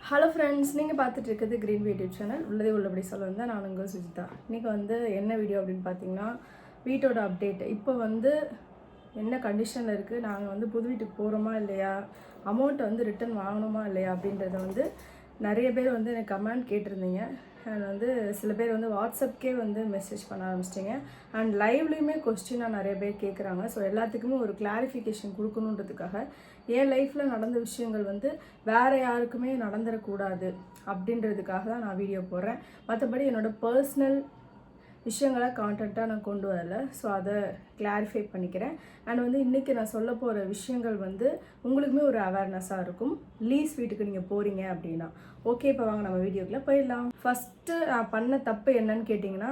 Hello friends, நீங்கள் பார்த்துட்டு இருக்கிறது க்ரீன் யூடியூப் சேனல். உள்ளதே உள்ளபடி சொல்ல வந்தால் நான் உங்கள் சுஜிதா. இன்றைக்கி என்ன வீடியோ அப்படின்னு பார்த்தீங்கன்னா, வீட்டோட அப்டேட். இப்போ என்ன கண்டிஷனில் இருக்குது, நாங்கள் புது வீட்டுக்கு போகிறோமா இல்லையா, அமௌண்ட்டை ரிட்டன் வாங்கணுமா இல்லையா அப்படின்றத நிறைய பேர் எனக்கு கமெண்ட் கேட்டிருந்தீங்க. அண்ட் சில பேர் வாட்ஸ்அப்கே மெசேஜ் பண்ண ஆரம்பிச்சிட்டிங்க. அண்ட் லைவ்லேயுமே கொஸ்டினாக நிறைய பேர் கேட்குறாங்க. ஸோ எல்லாத்துக்குமே ஒரு கிளாரிஃபிகேஷன் கொடுக்கணுன்றதுக்காக என் லைஃப்பில் நடந்த விஷயங்கள் வேறு யாருக்குமே நடந்துடக்கூடாது அப்படின்றதுக்காக தான் நான் வீடியோ போடுறேன். மற்றபடி என்னோடய பர்சனல் விஷயங்களை கான்டென்ட்டாக நான் கொண்டு வரல. ஸோ அதை கிளாரிஃபை பண்ணிக்கிறேன். அண்ட் இன்றைக்கி நான் சொல்ல போகிற விஷயங்கள் உங்களுக்குமே ஒரு அவேர்னஸாக இருக்கும். லீஸ் வீட்டுக்கு நீங்கள் போகிறீங்க அப்படின்னா. ஓகே, இப்போ வாங்க நம்ம வீடியோக்குள்ளே போயிடலாம். ஃபஸ்ட்டு நான் பண்ண தப்பு என்னன்னு கேட்டிங்கன்னா,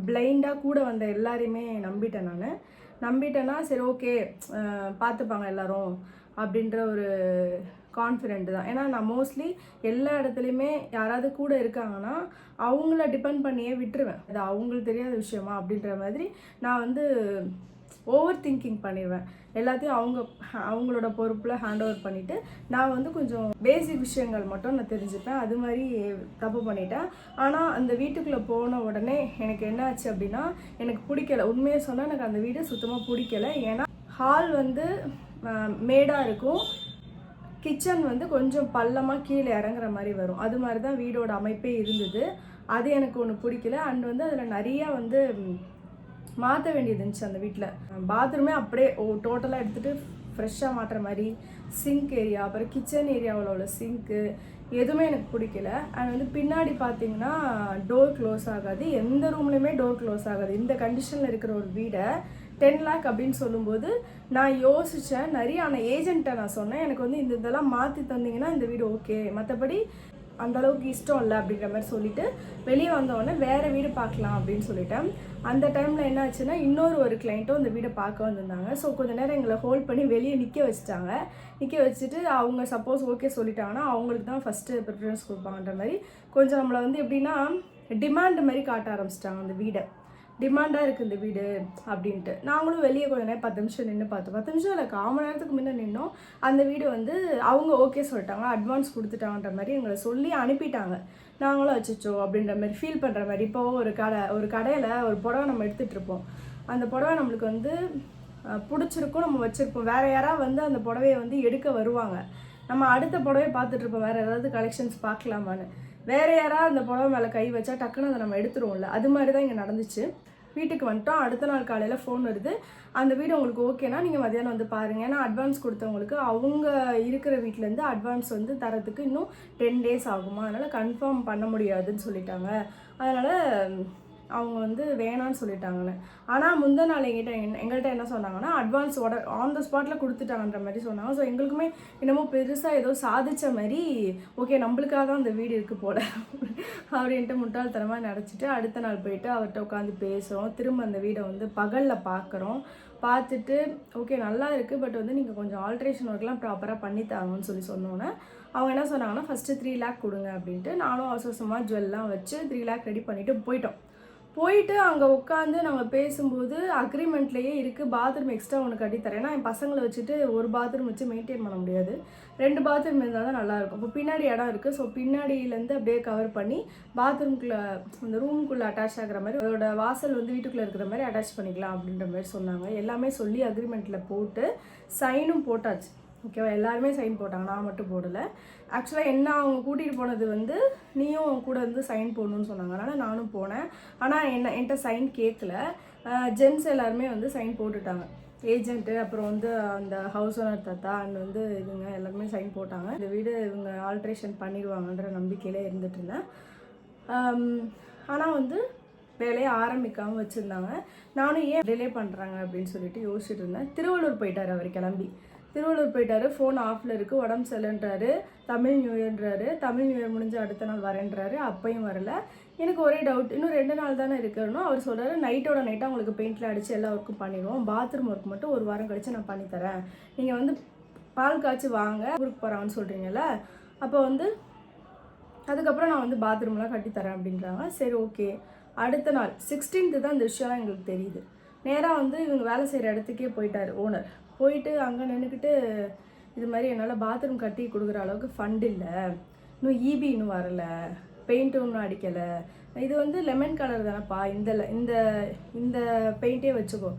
பிளைண்டாக கூட வந்த எல்லாரையுமே நம்பிட்டேன்னா சரி ஓகே பார்த்துப்பாங்க எல்லோரும் அப்படின்ற ஒரு கான்ஃபிடென்ட் தான். ஏன்னா நான் மோஸ்ட்லி எல்லா இடத்துலையுமே யாராவது கூட இருக்காங்கன்னா அவங்கள டிபெண்ட் பண்ணியே விட்டுருவேன். அது அவங்களுக்கு தெரியாத விஷயமா அப்படின்ற மாதிரி நான் ஓவர் திங்கிங் பண்ணிடுவேன். எல்லாத்தையும் அவங்களோட பொறுப்பில் ஹேண்ட் ஓவர் பண்ணிவிட்டு நான் கொஞ்சம் பேசிக் விஷயங்கள் மட்டும் நான் தெரிஞ்சுப்பேன். அது மாதிரி தப்பு பண்ணிட்டேன். ஆனால் அந்த வீட்டுக்குள்ளே போன உடனே எனக்கு என்ன ஆச்சு அப்படின்னா, எனக்கு பிடிக்கல. உண்மையை சொன்னால் எனக்கு அந்த வீடு சுத்தமாக பிடிக்கல. ஏன்னா ஹால் மேடாக இருக்கும், கிச்சன் கொஞ்சம் பள்ளமாக கீழே இறங்குற மாதிரி வரும். அது மாதிரி தான் வீடோட அமைப்பே இருந்தது. அது எனக்கு ஒன்று பிடிக்கல. அண்ட் அதில் நிறையா மாற்ற வேண்டியது இருந்துச்சு அந்த வீட்டில். பாத்ரூமே அப்படியே டோட்டலாக எடுத்துகிட்டு ஃப்ரெஷ்ஷாக மாட்டுற மாதிரி, சிங்க் ஏரியா, அப்புறம் கிச்சன் ஏரியாவில் உள்ள சிங்க்கு எதுவுமே எனக்கு பிடிக்கல. அண்ட் பின்னாடி பார்த்தீங்கன்னா டோர் க்ளோஸ் ஆகாது, எந்த ரூம்லேயுமே டோர் க்ளோஸ் ஆகாது. இந்த கண்டிஷனில் இருக்கிற ஒரு வீடை 10 lakh அப்படின்னு சொல்லும்போது நான் யோசித்தேன் நிறைய. ஆனால் ஏஜென்ட்டை நான் சொன்னேன், எனக்கு இதெல்லாம் மாற்றி தந்தீங்கன்னா இந்த வீடு ஓகே, மற்றபடி அந்தளவுக்கு இஷ்டம் இல்லை அப்படின்ற மாதிரி சொல்லிவிட்டு வெளியே வந்தோடனே வேறு வீடு பார்க்கலாம் அப்படின்னு சொல்லிட்டேன். அந்த டைமில் என்ன ஆச்சுன்னா, ஒரு கிளைண்ட்டும் அந்த வீடை பார்க்க வந்திருந்தாங்க. ஸோ கொஞ்சம் நேரம் எங்களை ஹோல்ட் பண்ணி வெளியே நிற்க வச்சுட்டு அவங்க சப்போஸ் ஓகே சொல்லிட்டாங்கன்னா அவங்களுக்கு தான் ஃபஸ்ட்டு ப்ரிஃபரன்ஸ் கொடுப்பாங்கன்ற மாதிரி கொஞ்சம் நம்மளை எப்படின்னா டிமாண்ட் மாதிரி காட்ட ஆரம்பிச்சிட்டாங்க. அந்த வீடை டிமாண்டாக இருக்குது இந்த வீடு அப்படின்ட்டு. நாங்களும் வெளியே கொஞ்சம் நேரம் 10 நிமிஷம் நின்று பார்த்தோம். 10 நிமிஷம் இல்லை, 1/4 மணி நேரத்துக்கு முன்னே நின்னோம். அந்த வீடு அவங்க ஓகே சொல்லிட்டாங்க, அட்வான்ஸ் கொடுத்துட்டாங்கன்ற மாதிரி எங்களை சொல்லி அனுப்பிட்டாங்க. நாங்களும் வச்சுச்சோ அப்படின்ற மாதிரி ஃபீல் பண்ணுற மாதிரி. இப்போ ஒரு கடையில் ஒரு புடவை நம்ம எடுத்துகிட்ருப்போம். அந்த புடவை நம்மளுக்கு பிடிச்சிருக்கும், நம்ம வச்சுருப்போம். வேறு யாராவது அந்த புடவையை எடுக்க வருவாங்க. நம்ம அடுத்த புடவையை பார்த்துட்ருப்போம், வேறு ஏதாவது கலெக்ஷன்ஸ் பார்க்கலாமான்னு. வேறு யாராவது அந்த புடவை மேலே கை வச்சா டக்குன்னு அதை நம்ம எடுத்துருவோம்ல. அது மாதிரி தான் இங்கே நடந்துச்சு. வீட்டுக்கு வந்துட்டோம். அடுத்த நாள் காலையில் ஃபோன் வருது, அந்த வீடு உங்களுக்கு ஓகேனா நீங்கள் மதியானம் பாருங்கள். ஏன்னா அட்வான்ஸ் கொடுத்தவங்களுக்கு அவங்க இருக்கிற வீட்டிலேருந்து அட்வான்ஸ் தரத்துக்கு இன்னும் 10 days ஆகுமா, அதனால் கன்ஃபார்ம் பண்ண முடியாதுன்னு சொல்லிட்டாங்க. அதனால் அவங்க வேணான்னு சொல்லிட்டாங்கன்னு. ஆனால் முந்தின நாள் எங்கள்கிட்ட என்ன சொன்னாங்கன்னா, அட்வான்ஸ் ஆன் த ஸ்பாட்டில் கொடுத்துட்டாங்கன்ற மாதிரி சொன்னாங்க. ஸோ எங்களுக்குமே என்னமோ பெருசாக ஏதோ சாதித்த மாதிரி, ஓகே நம்மளுக்காக தான் அந்த வீடு இருக்குது போல் அப்படின்ட்டு முட்டாள்தனமாக நினச்சிட்டு அடுத்த நாள் போயிட்டு அவர்கிட்ட உட்காந்து பேசுகிறோம். திரும்ப அந்த வீடை பகலில் பார்க்குறோம். பார்த்துட்டு ஓகே நல்லா இருக்குது, பட் நீங்கள் கொஞ்சம் ஆல்ட்ரேஷன் ஒர்க்லாம் ப்ராப்பராக பண்ணித்தாங்கன்னு சொன்னோன்னே அவங்க என்ன சொன்னாங்கன்னா, ஃபஸ்ட்டு 3 lakh கொடுங்க அப்படின்ட்டு. நானும் அவசரமாக ஜுவல்லாம் வச்சு 3 lakh ரெடி பண்ணிவிட்டு போயிட்டு அங்கே உட்காந்து நாங்கள் பேசும்போது அக்ரிமெண்ட்லேயே இருக்குது, பாத்ரூம் எக்ஸ்ட்ரா ஒன்று கட்டித்தரேன். ஏன்னா என் பசங்களை வச்சுட்டு ஒரு பாத்ரூம் வச்சு மெயின்டைன் பண்ண முடியாது, 2 பாத்ரூம் இருந்தால் தான் நல்லாயிருக்கும். இப்போ பின்னாடி இடம் இருக்குது. ஸோ பின்னாடியிலேருந்து அப்படியே கவர் பண்ணி பாத்ரூம்குள்ளே அந்த ரூமுக்குள்ளே அட்டாச் ஆகிற மாதிரி, அதோட வாசல் வீட்டுக்குள்ளே இருக்கிற மாதிரி அட்டாச் பண்ணிக்கலாம் அப்படின்ற மாதிரி சொன்னாங்க. எல்லாமே சொல்லி அக்ரிமெண்ட்டில் போட்டு சைனும் போட்டாச்சு. ஓகேவா, எல்லாருமே சைன் போட்டாங்க, நான் மட்டும் போடலை. ஆக்சுவலாக என்ன அவங்க கூட்டிகிட்டு போனது நீயும் கூட சைன் போடணுன்னு சொன்னாங்க. அதனால் நானும் போனேன். ஆனால் என்கிட்ட சைன் கேட்கல. ஜென்ஸ் எல்லாருமே சைன் போட்டுட்டாங்க. ஏஜென்ட்டு, அப்புறம் அந்த ஹவுஸ் ஓனர் தாத்தா அண்ட் இவங்க எல்லாருமே சைன் போட்டாங்க. இந்த வீடு இவங்க ஆல்ட்ரேஷன் பண்ணிடுவாங்கன்ற நம்பிக்கையிலே இருந்துட்டு இருந்தேன். ஆனால் வேலையை ஆரம்பிக்காமல் வச்சுருந்தாங்க. நானும் ஏன் டிலே பண்ணுறாங்க அப்படின்னு சொல்லிட்டு யோசிச்சுட்டு இருந்தேன். திருவள்ளூர் போயிட்டார் அவர் கிளம்பி. திருவள்ளூர் போயிட்டார். ஃபோன் ஆஃபில் இருக்குது, உடம்பு சரியில்லைன்றாரு. தமிழ் நியூ இயர்ன்றாரு. தமிழ் நியூ இயர் முடிஞ்சு அடுத்த நாள் வரேன்றாரு. அப்பையும் வரல. எனக்கு ஒரே டவுட், இன்னும் 2 நாள் தானே இருக்கணும். அவர் சொல்கிறாரு நைட்டோட நைட்டாக உங்களுக்கு பெயிண்டில் அடித்து எல்லா ஒர்க்கும் பண்ணிடுவோம், பாத்ரூம் ஒர்க் மட்டும் 1 வாரம் கழித்து நான் பண்ணித்தரேன், நீங்கள் பால் காய்ச்சி வாங்க, ஊருக்கு போகிறாங்கன்னு சொல்கிறீங்கல்ல, அப்போ அதுக்கப்புறம் நான் பாத்ரூம்லாம் கட்டித்தரேன் அப்படின்றாங்க. சரி ஓகே. அடுத்த நாள் 16th தான் இந்த விஷயம்லாம் எங்களுக்கு தெரியுது. நேராக இவங்க வேலை செய்கிற இடத்துக்கே போயிட்டார் ஓனர். போயிட்டு அங்கே நின்றுக்கிட்டு, இது மாதிரி என்னால் பாத்ரூம் கட்டி கொடுக்குற அளவுக்கு ஃபண்ட் இல்லை, இன்னும் ஈபி இன்னும் வரல, பெயிண்ட்டும் இன்னும் அடிக்கலை, இது வந்து லெமன் கலர் தானேப்பா, இந்த இந்த பெயிண்டே வச்சுக்கோ,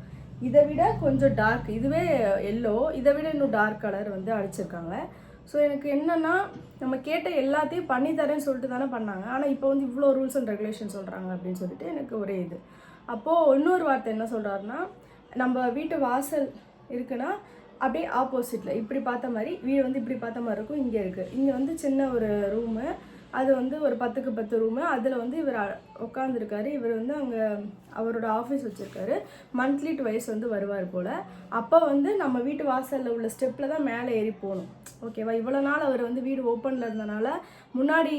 இதை விட கொஞ்சம் டார்க், இதுவே எல்லோ, இதை விட இன்னும் டார்க் கலர் வந்து அடிச்சிருக்காங்க. ஸோ எனக்கு என்னென்னா நம்ம கேட்ட எல்லாத்தையும் பண்ணி தரேன்னு சொல்லிட்டு தானே பண்ணாங்க, ஆனால் இப்போ வந்து இவ்வளோ ரூல்ஸ் அண்ட் ரெகுலேஷன் சொல்கிறாங்க அப்படின்னு சொல்லிட்டு எனக்கு ஒரே இது. அப்போது இன்னொரு வார்த்தை என்ன சொல்கிறாருன்னா, நம்ம வீட்டு வாசல் இருக்குன்னா அப்படியே ஆப்போசிட்டில் இப்படி பார்த்த மாதிரி வீடு வந்து இப்படி பார்த்த மாதிரி இருக்கும், இங்கே இருக்குது, இங்கே வந்து சின்ன ஒரு ரூமு, அது வந்து ஒரு 10க்கு 10 ரூமு, அதில் வந்து இவர் உட்காந்துருக்காரு. இவர் வந்து அங்கே அவரோட ஆஃபீஸ் வச்சுருக்காரு. மந்த்லி ட்வைஸ் வந்து வருவார் போல். அப்போ வந்து நம்ம வீட்டு வாசலில் உள்ள ஸ்டெப்பில் தான் மேலே ஏறி போகணும். ஓகேவா? இவ்வளோ நாள் அவர் வந்து வீடு ஓப்பனில் இருந்தனால முன்னாடி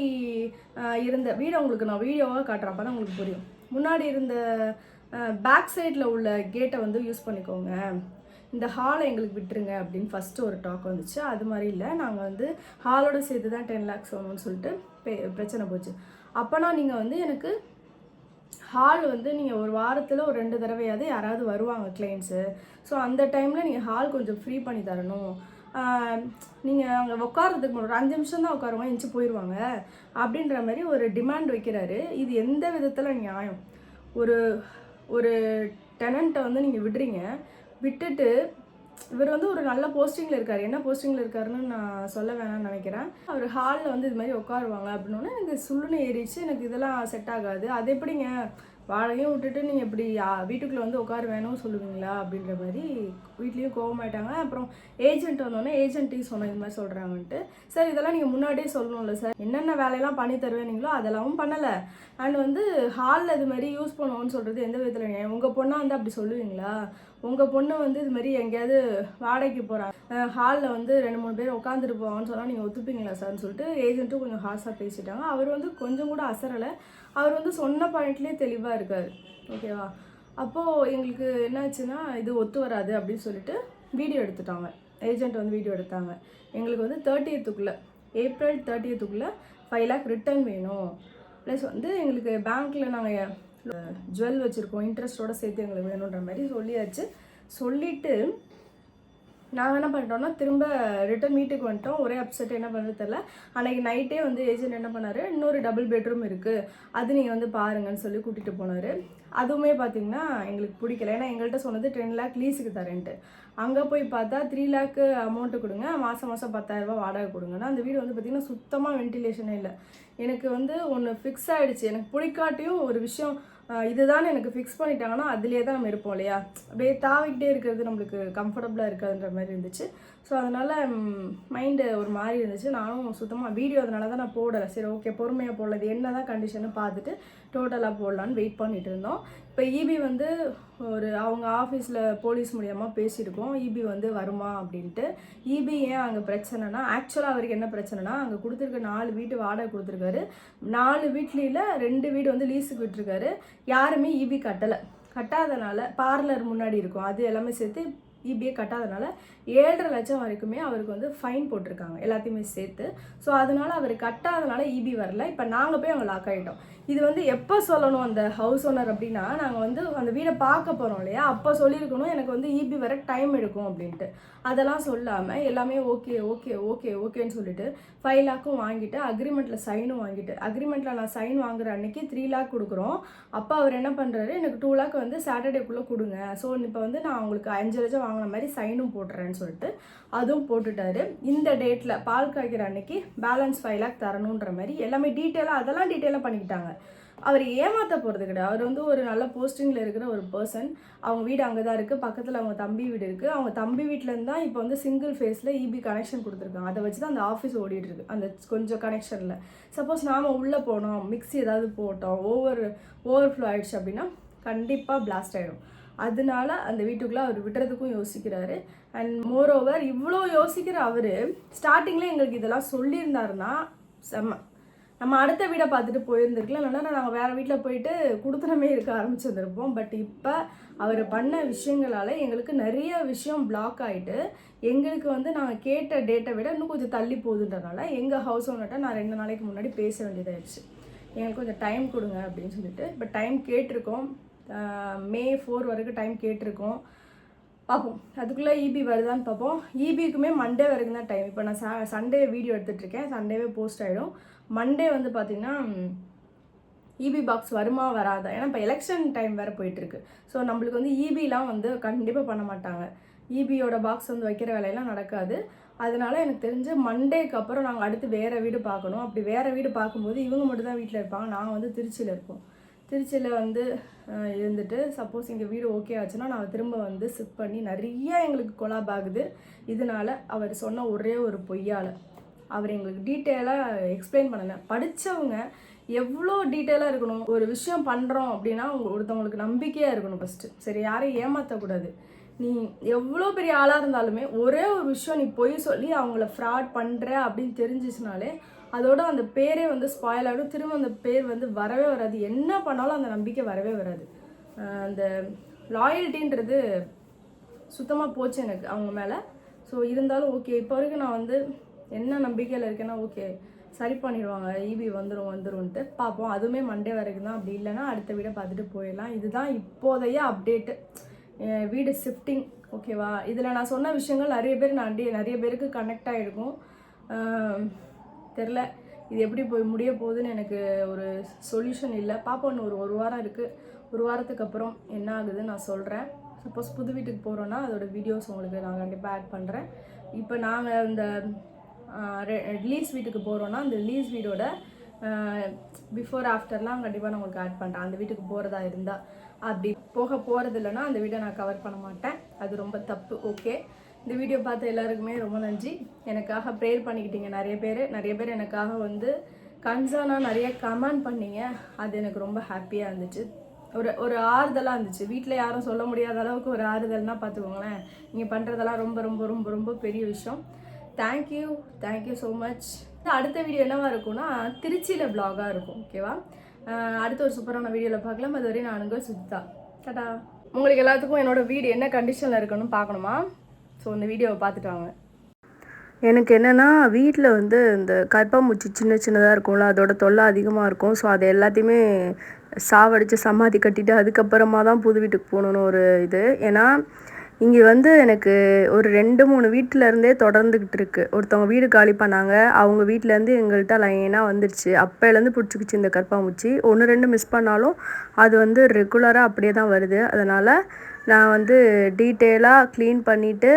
இருந்த வீடு உங்களுக்கு நான் வீடியோவாக காட்டுறேன், அப்போ தான் உங்களுக்கு புரியும். முன்னாடி இருந்த பேக் சைடில் உள்ள கேட்டை வந்து யூஸ் பண்ணிக்கோங்க, இந்த ஹாலை எங்களுக்கு விட்டுருங்க அப்படின்னு ஃபஸ்ட்டு ஒரு டாக் வந்துச்சு. அது மாதிரி இல்லை, நாங்கள் வந்து ஹாலோடு சேர்த்து தான் 10 lakhs வேணும்னு சொல்லிட்டு பிரச்சனை போச்சு. அப்போனா நீங்கள் வந்து எனக்கு ஹால் வந்து நீங்கள் ஒரு வாரத்தில் ஒரு 2 தடவையாவது யாராவது வருவாங்க கிளைண்ட்ஸு, ஸோ அந்த டைமில் நீங்கள் ஹால் கொஞ்சம் ஃப்ரீ பண்ணி தரணும், நீங்கள் அங்கே உட்காரதுக்கு ஒரு 5 நிமிஷம் தான் உட்காருவாங்க, எந்திச்சு போயிடுவாங்க அப்படின்ற மாதிரி ஒரு டிமாண்ட் வைக்கிறாரு. இது எந்த விதத்தில் நியாயம்? ஒரு ஒரு டெனண்ட்டை வந்து நீங்கள் விடுறீங்க, விட்டுட்டு இவர் வந்து ஒரு நல்ல போஸ்டிங்கில் இருக்கார், என்ன போஸ்டிங்கில் இருக்காருன்னு நான் சொல்ல வேணாம்னு நினைக்கிறேன். அவர் ஹாலில் வந்து இது மாதிரி உட்காருவாங்க அப்படின்னோடனே எனக்கு சுள்ளுன்னு ஏறிச்சு. எனக்கு இதெல்லாம் செட் ஆகாது, அது எப்படிங்க வாடகையும் விட்டுட்டு நீங்கள் இப்படி வீட்டுக்குள்ளே வந்து உட்கார வேணும்னு சொல்லுவீங்களா அப்படின்ற மாதிரி வீட்லேயும் கோவமாயிட்டாங்க. அப்புறம் ஏஜென்ட் வந்தோடனே ஏஜென்ட்டையும் சொன்னோம் இது மாதிரி சொல்கிறாங்கன்ட்டு. சார் இதெல்லாம் நீங்கள் முன்னாடியே சொல்லணும்ல சார், என்னென்ன வேலையெல்லாம் பண்ணி தருவேனீங்களோ அதெல்லாம் பண்ணலை, அண்ட் வந்து ஹாலில் இது மாதிரி யூஸ் பண்ணுவோன்னு சொல்கிறது எந்த விதத்தில்? உங்கள் பொண்ணாக வந்து அப்படி சொல்லுவீங்களா? உங்கள் பொண்ணு வந்து இது மாதிரி எங்கேயாவது வாடகைக்கு போகிறாங்க, ஹாலில் வந்து 2-3 பேர் உட்காந்துட்டு போவாங்கன்னு சொன்னால் நீங்கள் ஒத்துப்பீங்களா சார்னு சொல்லிட்டு ஏஜென்ட்டும் கொஞ்சம் ஹார்ஸாக பேசிட்டாங்க. அவர் வந்து கொஞ்சம் கூட அசரலை, அவர் வந்து சொன்ன பாயிண்ட்லேயே தெளிவாக இருக்கார். ஓகேவா? அப்போது எங்களுக்கு என்னாச்சுன்னா இது ஒத்து வராது அப்படின்னு சொல்லிட்டு வீடியோ எடுத்துட்டாங்க. ஏஜென்ட் வந்து வீடியோ எடுத்தாங்க. எங்களுக்கு வந்து 30th April 30th 5 lakh return வேணும், ப்ளஸ் வந்து எங்களுக்கு பேங்க்கில் நாங்கள் ஜுவல் வச்சுருக்கோம், இன்ட்ரெஸ்ட்டோடு சேர்த்து எங்களுக்கு வேணுன்ற மாதிரி சொல்லியாச்சு. சொல்லிவிட்டு நாங்கள் என்ன பண்ணிட்டோம்னா திரும்ப ரிட்டன் வீட்டுக்கு வந்துட்டோம். ஒரே அப்செட், என்ன பண்ணுறது தெரில. அன்றைக்கி நைட்டே வந்து ஏஜென்ட் என்ன பண்ணார், இன்னொரு டபுள் பெட்ரூம் இருக்குது, அது நீங்கள் வந்து பாருங்கன்னு சொல்லி கூட்டிகிட்டு போனார். அதுவுமே பார்த்திங்கன்னா எங்களுக்கு பிடிக்கல, ஏன்னா எங்கள்கிட்ட சொன்னது 10 lakh லீஸுக்கு தரேன்ட்டு. அங்கே போய் பார்த்தா 3 lakh அமௌண்ட்டு கொடுங்க, மாதம் 10,000 ரூபா வாடகை கொடுங்கன்னா அந்த வீடு வந்து பார்த்திங்கன்னா சுத்தமாக வென்டிலேஷனே இல்லை. எனக்கு வந்து ஒன்று ஃபிக்ஸ் ஆகிடுச்சு, எனக்கு பிடிக்காட்டியும் ஒரு விஷயம் இதுதான் எனக்கு ஃபிக்ஸ் பண்ணிட்டாங்கன்னா அதுலேயே தான் நம்ம இருப்போம் இல்லையா, அப்படியே தாவிக்கிட்டே இருக்கிறது நம்மளுக்கு கம்ஃபர்டபுளாக இருக்காதுன்ற மாதிரி இருந்துச்சு. ஸோ அதனால் மைண்டு ஒரு மாதிரி இருந்துச்சு. நானும் சுத்தமாக வீடியோ அதனால தான் நான் போடலை. சரி ஓகே பொறுமையாக போடல, இது என்ன தான் கண்டிஷன்னு பார்த்துட்டு டோட்டலாக போடலான்னு வெயிட் பண்ணிகிட்டு இருந்தோம். இப்போ ஈபி வந்து ஒரு அவங்க ஆஃபீஸில் போலீஸ் மூலியமாக பேசியிருக்கோம், ஈபி வந்து வருமா அப்படின்ட்டு. ஈபி ஏன் அங்கே பிரச்சனைனா, ஆக்சுவலாக அவருக்கு என்ன பிரச்சனைனா, அங்கே கொடுத்துருக்க 4 வீட்டு வாடகை கொடுத்துருக்காரு, 4 வீட்லியில் 2 வீடு வந்து லீஸுக்கு விட்டுருக்காரு, யாருமே ஈபி கட்டாதனால பார்லர் முன்னாடி இருக்கும், அது எல்லாமே சேர்த்து ஈபியே கட்டாதனால 7.5 லட்சம் வரைக்குமே அவருக்கு வந்து ஃபைன் போட்டிருக்காங்க எல்லாத்தையுமே சேர்த்து. ஸோ அதனால் அவர் கட்டாதனால ஈபி வரல. இப்போ நாங்கள் போய் அங்கே லாக் ஆகிட்டோம். இது வந்து எப்போ சொல்லணும் அந்த ஹவுஸ் ஓனர் அப்படின்னா, நாங்கள் வந்து அந்த வீடை பார்க்க போகிறோம் இல்லையா, அப்போ சொல்லியிருக்கணும் எனக்கு வந்து ஈபி வர டைம் எடுக்கும் அப்படின்ட்டு. அதெல்லாம் சொல்லாமல் எல்லாமே ஓகே ஓகே ஓகே ஓகேன்னு சொல்லிட்டு 5 lakh வாங்கிட்டு அக்ரிமெண்ட்டில் சைனும் வாங்கிட்டு, அக்ரிமெண்ட்டில் நான் சைன் வாங்குற அன்னைக்கு 3 lakh கொடுக்குறோம். அப்போ அவர் என்ன பண்ணுறாரு, எனக்கு 2 lakh வந்து சாட்டர்டேக்குள்ளே கொடுங்க, ஸோ இப்போ வந்து நான் உங்களுக்கு 5 லட்சம் வாங்கின மாதிரி சைனும் போட்டுறேன்னு சொல்லிட்டு அதுவும் போட்டுட்டாரு. இந்த டேட்டில் பால் காய்க்கிற அன்னைக்கு பேலன்ஸ் 5 lakh தரணுன்ற மாதிரி எல்லாமே டீட்டெயிலாக பண்ணிக்கிட்டாங்க. அவர் ஏமாற்ற போகிறது கிடையாது. அவர் வந்து ஒரு நல்ல போஸ்டிங்கில் இருக்கிற ஒரு பர்சன். அவங்க வீடு அங்கே தான் இருக்குது, பக்கத்தில் அவங்க தம்பி வீடு இருக்குது. அவங்க தம்பி வீட்டிலேருந்து தான் இப்போ வந்து சிங்கிள் ஃபேஸில் ஈபி கனெக்ஷன் கொடுத்துருக்காங்க. அதை வச்சு தான் அந்த ஆஃபீஸ் ஓடிட்டுருக்கு, அந்த கொஞ்சம் கனெக்ஷனில். சப்போஸ் நாம் உள்ளே போனோம், மிக்ஸி ஏதாவது போட்டோம், ஓவர்ஃப்ளோ ஆகிடுச்சு அப்படின்னா கண்டிப்பாக பிளாஸ்ட் ஆகிடும். அதனால அந்த வீட்டுக்குள்ளே அவர் விடுறதுக்கும் யோசிக்கிறாரு. அண்ட் மோரோவர் இவ்வளோ யோசிக்கிற அவர் ஸ்டார்டிங்கில் எங்களுக்கு இதெல்லாம் சொல்லியிருந்தாருன்னா செம்ம, நம்ம அடுத்த வீடை பார்த்துட்டு போயிருந்துருக்கலாம், இல்லைன்னா நாங்கள் வேறு வீட்டில் போயிட்டு கொடுத்துனமே இருக்க ஆரம்பிச்சிருந்துருப்போம். பட் இப்போ அவர் பண்ண விஷயங்களால் எங்களுக்கு நிறைய விஷயம் பிளாக் ஆகிட்டு, எங்களுக்கு வந்து நாங்கள் கேட்ட டேட்டை விட இன்னும் கொஞ்சம் தள்ளி போகுதுன்றனால எங்கள் ஹவுஸ் ஓனர்கிட்ட நான் 2 நாளைக்கு முன்னாடி பேச வேண்டியதாகிடுச்சு. எங்களுக்கு கொஞ்சம் டைம் கொடுங்க அப்படின்னு சொல்லிட்டு. இப்போ டைம் கேட்டிருக்கோம், May 4 வரைக்கும் டைம் கேட்டிருக்கோம். பார்ப்போம் அதுக்குள்ளே ஈபி வருதான்னு பார்ப்போம். ஈபிக்குமே மண்டே வரைக்கும் தான் டைம். இப்போ நான் சண்டே வீடியோ எடுத்துகிட்ருக்கேன், சண்டேவே போஸ்ட் ஆகிடும். மண்டே வந்து பார்த்திங்கன்னா இபி பாக்ஸ் வருமா வராதா, ஏன்னா இப்போ எலெக்ஷன் டைம் வேறு போயிட்டுருக்கு. ஸோ நம்மளுக்கு வந்து இபிலாம் வந்து கண்டிப்பாக பண்ண மாட்டாங்க. இபியோட பாக்ஸ் வந்து வைக்கிற வேலையெல்லாம் நடக்காது. அதனால எனக்கு தெரிஞ்சு மண்டேக்கு அப்புறம் நாங்கள் அடுத்து வேறு வீடு பார்க்கணும். அப்படி வேறு வீடு பார்க்கும்போது இவங்க மட்டும் தான் வீட்டில் இருப்பாங்க, நாங்கள் வந்து திருச்சியில் இருப்போம். திருச்சியில் வந்து இருந்துட்டு சப்போஸ் இங்கே வீடு ஓகே ஆச்சுன்னா நாங்கள் திரும்ப வந்து ஷிஃப்ட் பண்ணி நிறைய எங்களுக்கு கொலாப் ஆகுது. இதனால அவர் சொன்ன ஒரே ஒரு பொய்யால் அவர் எங்களுக்கு டீட்டெயிலாக எக்ஸ்பிளைன் பண்ணலை. படித்தவங்க எவ்வளோ டீட்டெயிலாக இருக்கணும். ஒரு விஷயம் பண்ணுறோம் அப்படின்னா ஒருத்தவங்களுக்கு நம்பிக்கையாக இருக்கணும் ஃபஸ்ட்டு. சரி, யாரையும் ஏமாற்றக்கூடாது. நீ எவ்வளோ பெரிய ஆளாக இருந்தாலுமே ஒரே ஒரு விஷயம் நீ பொய் சொல்லி அவங்கள ஃப்ராட் பண்ணுற அப்படின்னு தெரிஞ்சிச்சுனாலே அதோட அந்த பேரே வந்து ஸ்பாயில் ஆகிடும். திரும்ப அந்த பேர் வந்து வரவே வராது. என்ன பண்ணாலும் அந்த நம்பிக்கை வரவே வராது. அந்த லாயல்ட்டின்றது சுத்தமாக போச்சு எனக்கு அவங்க மேலே. ஸோ இருந்தாலும் ஓகே, இப்போ வரைக்கும் நான் வந்து என்ன நம்பிக்கையில் இருக்கேன்னா ஓகே சரி பண்ணிடுவாங்க, இபி வந்துரும்ன்ட்டு பார்ப்போம். அதுவுமே மண்டே வரைக்கும் தான். அப்படி இல்லைன்னா அடுத்த வீடை பார்த்துட்டு போயிடலாம். இதுதான் இப்போதைய அப்டேட்டு, வீடு ஷிஃப்டிங். ஓகேவா? இதில் நான் சொன்ன விஷயங்கள் நிறைய பேருக்கு கனெக்ட் ஆகிருக்கும். தெரில இது எப்படி போய் முடிய போகுதுன்னு எனக்கு ஒரு சொல்யூஷன் இல்லை. பார்ப்போம். இன்னும் ஒரு வாரம் இருக்குது. ஒரு வாரத்துக்கு அப்புறம் என்ன ஆகுதுன்னு நான் சொல்கிறேன். சப்போஸ் புது வீட்டுக்கு போகிறோன்னா அதோட வீடியோஸ் உங்களுக்கு நான் கண்டிப்பாக ஆட் பண்ணுறேன். இப்போ நாங்கள் இந்த லீஸ் வீட்டுக்கு போகிறோன்னா அந்த லீஸ் வீடோட பிஃபோர் ஆஃப்டர்லாம் கண்டிப்பாக நான் உங்களுக்கு ஆட் பண்ணுறேன். அந்த வீட்டுக்கு போகிறதா இருந்தால். அப்படி போகிறது இல்லைன்னா அந்த வீடை நான் கவர் பண்ண மாட்டேன். அது ரொம்ப தப்பு. ஓகே, இந்த வீடியோ பார்த்த எல்லாருக்குமே ரொம்ப நன்றி. எனக்காக ப்ரேயர் பண்ணிக்கிட்டீங்க நிறைய பேர் எனக்காக வந்து கன்சர்னாக நிறைய கமெண்ட் பண்ணிங்க. அது எனக்கு ரொம்ப ஹாப்பியாக இருந்துச்சு. ஒரு ஆறுதலாக இருந்துச்சு. வீட்டில் யாரும் சொல்ல முடியாத அளவுக்கு ஒரு ஆறுதல்னால் பார்த்துக்கோங்களேன். நீங்கள் பண்ணுறதெல்லாம் ரொம்ப ரொம்ப ரொம்ப ரொம்ப பெரிய விஷயம். Thank you so much. அடுத்த வீடியோ என்னவா இருக்கும்னா திருச்சியில் vlog-ஆக இருக்கும். ஓகேவா? அடுத்த ஒரு சூப்பரான வீடியோவில் பார்க்கலாம். அதுவரை நான் உங்கள் சுஜிதா. டாடா. உங்களுக்கு எல்லாத்துக்கும் என்னோடய வீடு என்ன கண்டிஷனில் இருக்குன்னு பார்க்கணுமா? ஸோ இந்த வீடியோவை பார்த்துட்டு வாங்க. எனக்கு என்னென்னா வீட்டில் வந்து இந்த கர்ப்பாம்பூச்சி சின்னதாக இருக்கும்ல, அதோட தொல்லை அதிகமாக இருக்கும். ஸோ அது எல்லாத்தையுமே சாவடித்து சமாதி கட்டிட்டு அதுக்கப்புறமா தான் புது வீட்டுக்கு போகணுன்னு ஒரு இது. ஏன்னா இங்கே வந்து எனக்கு ஒரு 2-3 வீட்டிலேருந்தே தொடர்ந்துக்கிட்டு இருக்குது. ஒருத்தவங்க வீடு காலி பண்ணாங்க, அவங்க வீட்டிலேருந்து எங்கள்கிட்ட லைனாக வந்துடுச்சு. அப்போலேருந்து பிடிச்சிக்கிச்சு இந்த கர்ப்பாம்பூச்சி. 1-2 மிஸ் பண்ணாலும் அது வந்து ரெகுலராக அப்படியே தான் வருது. அதனால் நான் வந்து டீட்டெயிலாக க்ளீன் பண்ணிவிட்டு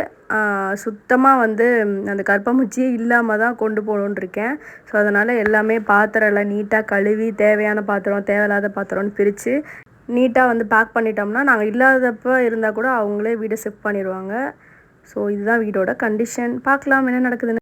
சுத்தமாக வந்து அந்த கர்ப்பாம்பூச்சியே இல்லாமல் தான் கொண்டு போகணுன்னு இருக்கேன். ஸோ அதனால் எல்லாமே பாத்திரம் எல்லாம் நீட்டாக கழுவி தேவையான பாத்திரம் தேவையில்லாத பாத்திரம்னு பிரித்து நீட்டாக வந்து பேக் பண்ணிட்டோம்னா நாங்கள் இல்லாதப்போ இருந்தால் கூட அவங்களே வீடை ஷிஃப்ட் பண்ணிடுவாங்க. ஸோ இதுதான் வீடோட கண்டிஷன். பார்க்கலாம் என்ன நடக்குதுன்னு.